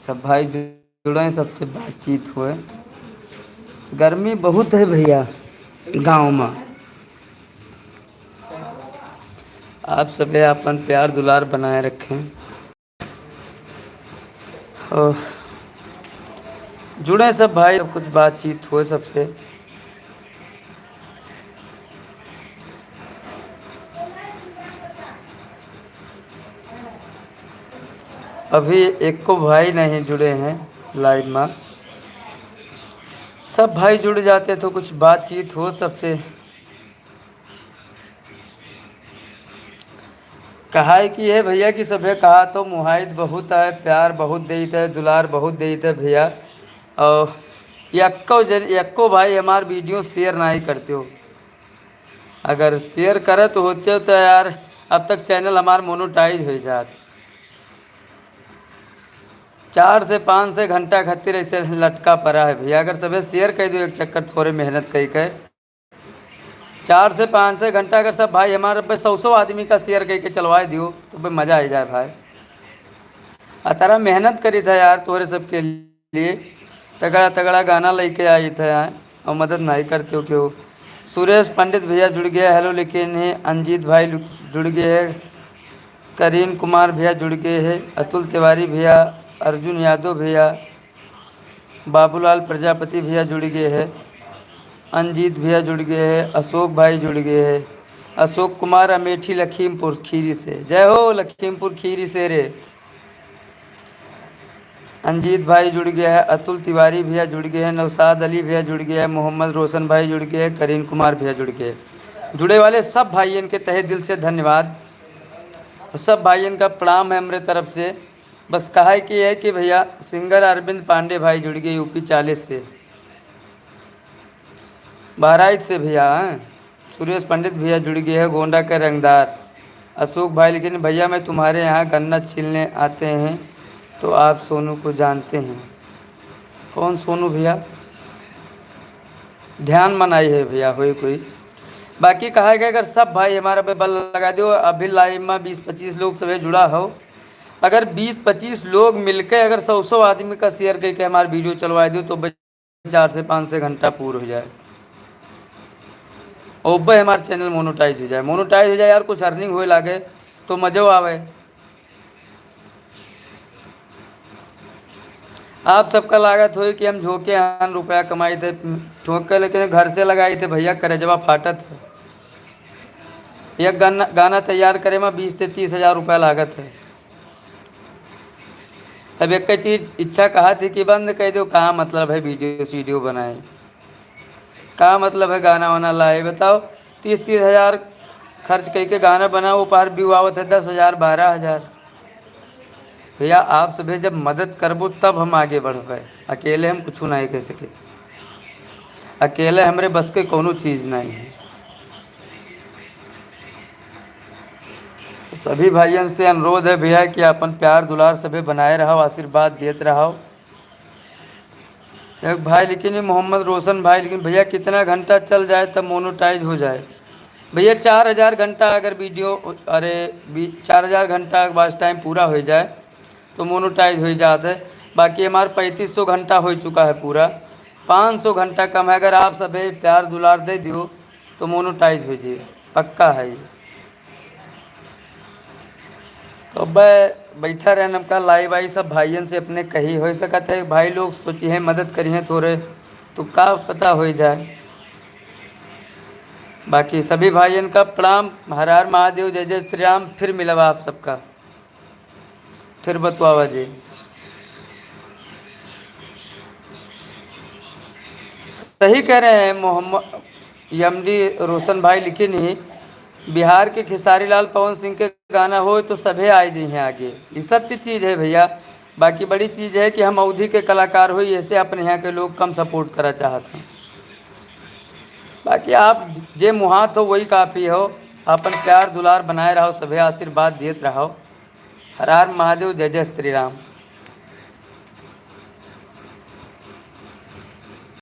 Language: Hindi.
सब भाई जुड़े, सबसे बातचीत हुए। गर्मी बहुत है भैया गांव में। आप सभी अपन प्यार दुलार बनाए रखें और जुड़े सब भाई, कुछ बातचीत हुए सबसे। अभी एक को भाई नहीं जुड़े हैं लाइव में। सब भाई जुड़ जाते तो कुछ बातचीत हो सबसे। कहा है कि है भैया कि सभे कहा तो मुहाइद बहुत है, प्यार बहुत देते है, दुलार बहुत देते है भैया। और यक्को भाई हमार वीडियो शेयर ना ही करते हो। अगर शेयर करे तो होते हो तो यार अब तक चैनल हमार मोनोटाइज हो जात। 4 से 5 से घंटा खातिर ऐसे लटका पड़ा है भैया। अगर सभी शेयर कर दो एक चक्कर थोड़े मेहनत कई के 4 से 5 से घंटा अगर सब भाई हमारे पे 100 आदमी का शेयर करके चलवा दियो तो भाई मज़ा आ जाए भाई। तारा मेहनत करी था यार तोरे सबके लिए। तगड़ा तगड़ा गाना लेके आई था यार और मदद नहीं करते हो क्यों। सुरेश पंडित भैया जुड़ गया, हेलो लेकिन है। अंजीत भाई जुड़ गए है। करीम कुमार भैया जुड़ गए है। अतुल तिवारी भैया, अर्जुन यादव भैया, बाबूलाल प्रजापति भैया जुड़ गए है। अंजीत भैया जुड़ गए है। अशोक भाई जुड़ गए है। अशोक कुमार अमेठी लखीमपुर खीरी से, जय हो लखीमपुर खीरी से रे। अंजीत भाई जुड़ गया है। अतुल तिवारी भैया जुड़ गए हैं। नौसाद अली भैया जुड़ गया है। मोहम्मद रोशन भाई जुड़ गए हैं। करीम कुमार भैया जुड़ गए। जुड़े वाले सब भाइयों के तहे दिल से धन्यवाद। सब भाइयों का प्रणाम है हमारे तरफ से। बस कहा कि है कि भैया सिंगर अरविंद पांडे भाई जुड़ गए यूपी 40 से, बहराइच से भैया। सुरेश पंडित भैया जुड़ गए हैं। गोंडा के रंगदार अशोक भाई, लेकिन भैया मैं तुम्हारे यहाँ गन्ना छीलने आते हैं तो आप सोनू को जानते हैं। कौन सोनू भैया? ध्यान मनाई है भैया हुई कोई। बाकी कहा गया अगर सब भाई हमारा पे बल लगा दो। अभी लाइव में 20-25 लोग सभी जुड़ा हो। अगर 20-25 लोग मिलकर अगर 100 आदमी का शेयर करके हमारा वीडियो चलवा दो तो 4 से 5 घंटा पूरा हो जाए और भाई हमारा चैनल मोनोटाइज हो जाए। मोनोटाइज हो जाए यार, कुछ अर्निंग होए लागे तो मज़ो आवे। आप सबका लागत हो कि हम झोंके आन रुपया कमाई थे झोंक लेकिन घर से लगाई थे भैया, करेजवा फाटत है। एक गाना तैयार करे में 20 से 30 हज़ार रुपया लागत है। तब एक चीज़ इच्छा कहा थी कि बंद कर दो। कहाँ मतलब है वीडियो बनाए, कहाँ मतलब है गाना वाना लाए। बताओ 30-30 हज़ार खर्च करके गाना बनाओ, ऊपर व्यू आवत है 10 हज़ार 12 हज़ार। भैया आप सभी जब मदद करबो तब हम आगे बढ़ पाए। अकेले हम कुछ नहीं कह सके। अकेले हमारे बस के कोनो चीज़ नहीं है। सभी भाइयों से अनुरोध है भैया कि अपन प्यार दुलार सभी बनाए रहो, आशीर्वाद देते रहो। एक भाई लेकिन ये मोहम्मद रोशन भाई, लेकिन भैया कितना घंटा चल जाए तब मोनोटाइज हो जाए। भैया 4000 घंटा अगर वीडियो, अरे 4000 घंटा बस टाइम पूरा हो जाए तो मोनोटाइज हो जाता है। बाकी हमारा 3500 घंटा हो चुका है पूरा। 500 घंटा कम है। अगर आप सभी प्यार दुलार दे दियो तो मोनोटाइज हो जाए, पक्का है ये। तो बैठा रहना का लाइव आई सब भाइयों से अपने कही हो सकता है। भाई लोग सोची है मदद करी है थोड़े तो का पता हो जाए। बाकी सभी भाइयों का प्रणाम। हर हर महादेव, जय जय श्री राम। फिर मिलवा आप सबका, फिर बतवावा जी। सही कह रहे हैं मोहम्मद यमडी रोशन भाई, लिखे नहीं बिहार के खेसारी लाल पवन सिंह के गाना हो तो सभी आए दी हैं आगे। ये सत्य चीज़ है भैया। बाकी बड़ी चीज़ है कि हम अवधि के कलाकार हो, ऐसे अपने यहाँ के लोग कम सपोर्ट करा चाहते हैं। बाकी आप जे मुहात हो वही काफ़ी हो। अपन प्यार दुलार बनाए रहो, सभी आशीर्वाद देते रहो। हर हर महादेव, जय जय श्री राम।